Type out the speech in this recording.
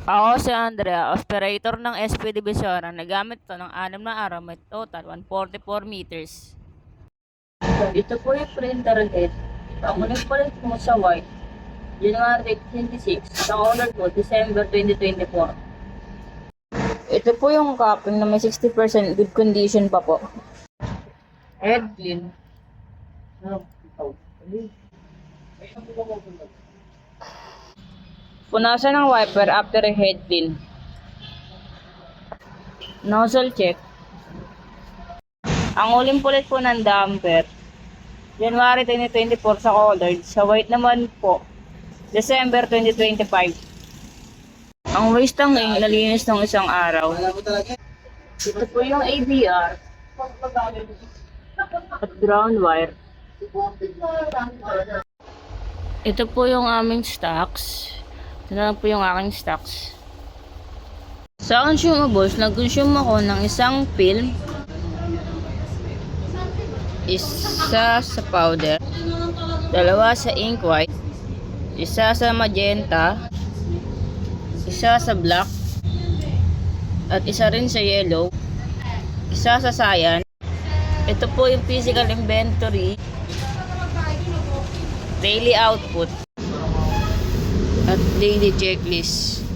Ako si Andrea, operator ng SP Divisoria. Nagamit to ng 6 na araw, may total 144 meters. Ito po yung printer head. Ang ulit palit mo sa white, January 26. Ang order po, December 2024. Ito po yung cupping na may 60% good condition pa po. Head clean. Punasan ng wiper after a head clean. Nozzle check. Ang uling pulit po ng damper, January 2024 sa colored. Sa white naman po, December 2025. Ang waste tanking nalinis ng isang araw. Ito po yung ABR at ground wire. Ito po yung aming stocks. Ito na lang po yung aking stocks. Sa consumables, nag-consume ako ng isang film, isa sa powder, 2 sa ink white, isa sa magenta, isa sa black, at isa rin sa yellow, isa sa cyan. Ito po yung physical inventory, daily output, at daily checklist.